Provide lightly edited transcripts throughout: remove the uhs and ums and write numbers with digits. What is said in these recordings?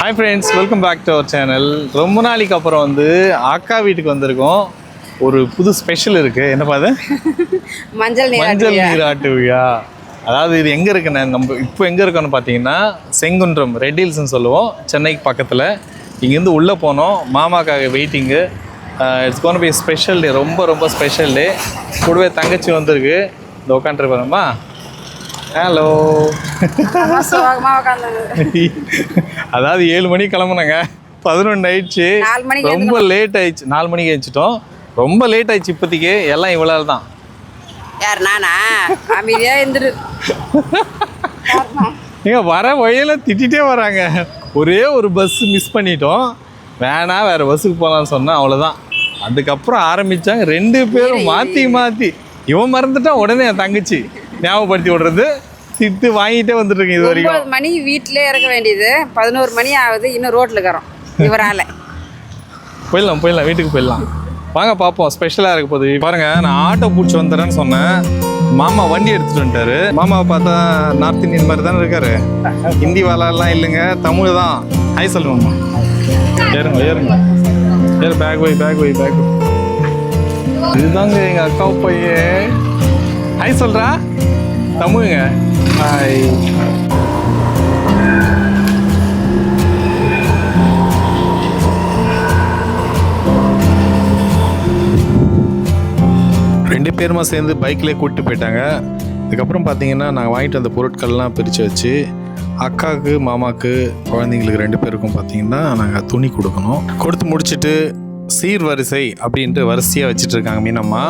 Hi friends, welcome back to our channel. ரொம்ப நாளைக்கு அப்புறம் வந்து அக்கா வீட்டுக்கு வந்திருக்கோம். ஒரு புது ஸ்பெஷல் இருக்குது. என்னப்பா அது? மஞ்சள் நீராட்டு விழா. அதாவது இது எங்கே இருக்குன்னு நம்ம இப்போ எங்கே இருக்கோன்னு பார்த்தீங்கன்னா செங்குன்றம், ரெட் ஹில்ஸ்ன்னு சொல்லுவோம், சென்னைக்கு பக்கத்தில். இங்கேருந்து உள்ளே போனோம். மாமாக்காக waiting. It's gonna be special day, ரொம்ப ரொம்ப ஸ்பெஷல் டே. கூடவே தங்கச்சி வந்திருக்கு. இந்த உட்காந்துருப்பாங்கம்மா. ஹலோ. அதாவது 7 மணிக்கு கிளம்புனாங்க, 11 ஆயிடுச்சு. ரொம்ப லேட் ஆயிடுச்சு. 4 மணிக்கு எழுந்துட்டோம். ரொம்ப லேட் ஆயிடுச்சு. இப்போதைக்கு எல்லாம் இவ்வளோ தான். யார் நானா? அமைதியா இருந்துரு. ஏங்க வர வழியில திட்டிகிட்டே வராங்க. ஒரே ஒரு பஸ் மிஸ் பண்ணிட்டோம். வேணாம், வேறு பஸ்ஸுக்கு போகலான்னு சொன்னால் அவ்வளோதான். அதுக்கப்புறம் ஆரம்பித்தாங்க 2 பேரும் மாற்றி இவன் மறந்துட்டா உடனே என் தங்கச்சி ஞாபகப்படுத்தி விடுறது. திட்டு வாங்கிட்டே வந்துட்டுருக்கேன் இது வரைக்கும். 9 மணி வீட்டிலே இறக்க வேண்டியது, 11 மணி ஆகுது. இன்னும் ரோட்டில் இருக்கிறோம் இவரால். போயிடலாம் வீட்டுக்கு போயிடலாம். வாங்க பார்ப்போம். ஸ்பெஷலாக இருக்க போகுது பாருங்கள். நான் ஆட்டோ பிடிச்சி வந்துடுறேன்னு சொன்னேன். மாமா வண்டி எடுத்துகிட்டு வந்துட்டாரு. மாமாவை பார்த்தா நார்த் இந்தியன் மாதிரி தானே இருக்காரு. ஹிந்தி வாலாலாம் இல்லைங்க, தமிழ் தான். ஹாய் சொல்லுவோம்மா. ஏறுங்க. பேக் வை. இதுதாங்க எங்கள் அக்கா பையன். ஹாய் சொல்கிறா. தமிழுங்க. ஹாய். ரெண்டு பேருமா சேர்ந்து பைக்லேயே கூப்பிட்டு போயிட்டாங்க. அதுக்கப்புறம் பார்த்தீங்கன்னா நாங்கள் வாங்கிட்டு வந்த பொருட்கள்லாம் பிரித்து வச்சு அக்காவுக்கு மாமாவுக்கு குழந்தைங்களுக்கு 2 பேருக்கும் பார்த்தீங்கன்னா நாங்கள் துணி கொடுக்கணும். கொடுத்து முடிச்சுட்டு சீர்வரிசை அப்படின்ட்டு வரிசையாக வச்சுட்டு இருக்காங்க மீனம்மா.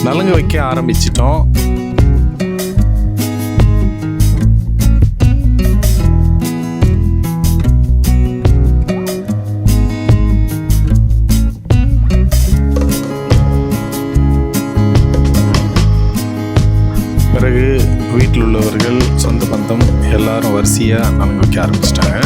நலுங்கு வைக்க ஆரம்பிச்சிட்டோம். பிறகு வீட்டில் உள்ளவர்கள், சொந்த பந்தம் எல்லாரும் வரிசையாக நலுங்கு வைக்க ஆரம்பிச்சிட்டாங்க.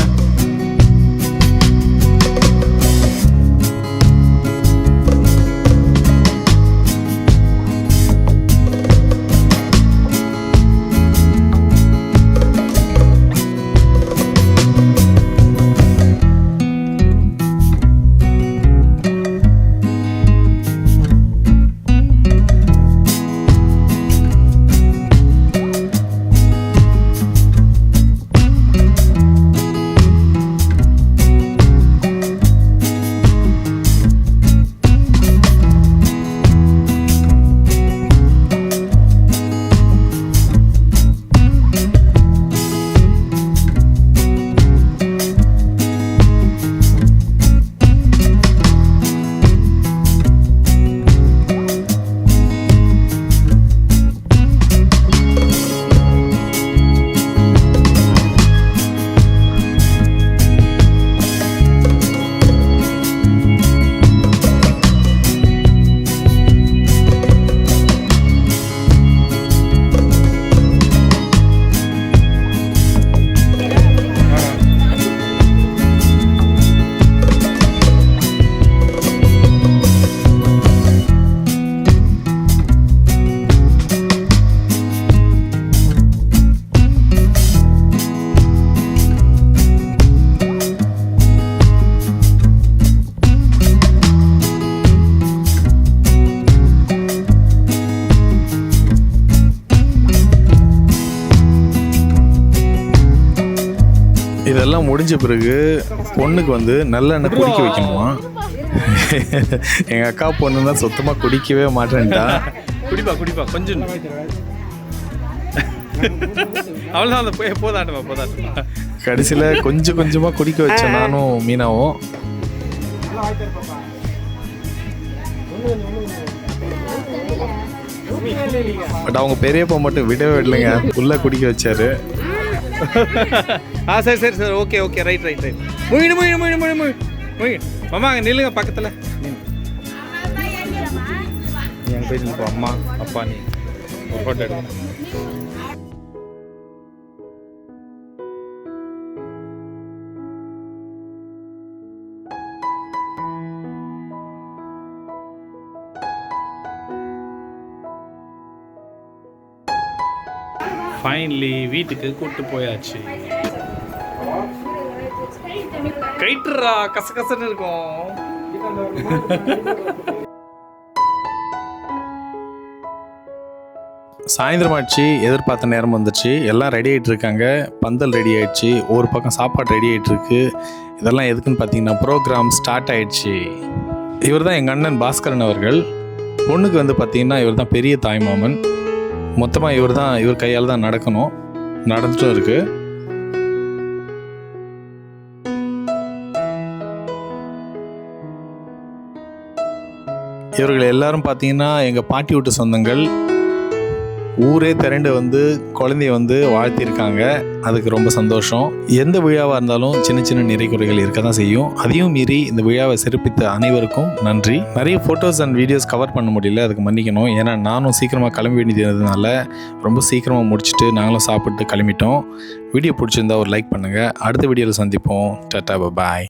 இதெல்லாம் முடிஞ்ச பிறகு பொண்ணுக்கு வந்து நல்லெண்ணெய் குடிக்க வைக்கணுமா. எங்கள் அக்கா பொண்ணு தான் சுத்தமாக குடிக்கவே மாட்டேன்ட்டா. குடிப்பா கொஞ்சம் அவ்வளோதான். அந்த போதாட்டமா. கடைசியில் கொஞ்சம் கொஞ்சமாக குடிக்க வச்சேன் நானும் மீனாவும். பட் அவங்க பெரியப்பா மட்டும் விடவே இல்லைங்க, உள்ளே குடிக்க வச்சாரு. சரி ஓகே ரைட் மொழி மாமா அங்கே நில்லுங்க பக்கத்தில். நீ அங்கே போய் நிற்போம். அம்மா அப்பா நீ ஒரு ஃபோட்டோ எடுங்க. ஃபைனலி வீட்டுக்கு கூப்பிட்டு போயாச்சு. கைட்டுறா கசகசன்னு இருக்கும். சாயந்தரம் ஆச்சு, எதிர்பார்த்த நேரம் வந்துச்சு. எல்லாம் ரெடி ஆகிட்டு இருக்காங்க. பந்தல் ரெடி ஆகிடுச்சு, ஒரு பக்கம் சாப்பாடு ரெடி ஆகிட்டு இருக்கு. இதெல்லாம் எதுக்குன்னு பார்த்தீங்கன்னா ப்ரோக்ராம் ஸ்டார்ட் ஆகிடுச்சு. இவர் தான் எங்கள் அண்ணன் பாஸ்கரன் அவர்கள். பொண்ணுக்கு வந்து பார்த்தீங்கன்னா இவர் தான் பெரிய தாய்மாமன். மொத்தமாக இவர் கையால் தான் நடக்கணும், நடந்துட்டும் இருக்குது. இவர்கள் எல்லாரும் பார்த்தீங்கன்னா எங்கள் பாட்டி வீட்டு சொந்தங்கள். ஊரே திரண்டு வந்து குழந்தைய வந்து வாழ்த்திருக்காங்க. அதுக்கு ரொம்ப சந்தோஷம். எந்த விழாவாக இருந்தாலும் சின்ன சின்ன நிறை குறைகள் இருக்க தான் செய்யும். அதையும் மீறி இந்த விழாவை சிறப்பித்த அனைவருக்கும் நன்றி. நிறைய ஃபோட்டோஸ் அண்ட் வீடியோஸ் கவர் பண்ண முடியல, அதுக்கு மன்னிக்கணும். ஏன்னா நானும் சீக்கிரமாக கிளம்ப வேண்டியதுனால ரொம்ப சீக்கிரமாக முடிச்சுட்டு நாங்களும் சாப்பிட்டு கிளம்பிட்டோம். வீடியோ பிடிச்சிருந்தா ஒரு லைக் பண்ணுங்கள். அடுத்த வீடியோவில் சந்திப்போம். டாடா பாய்.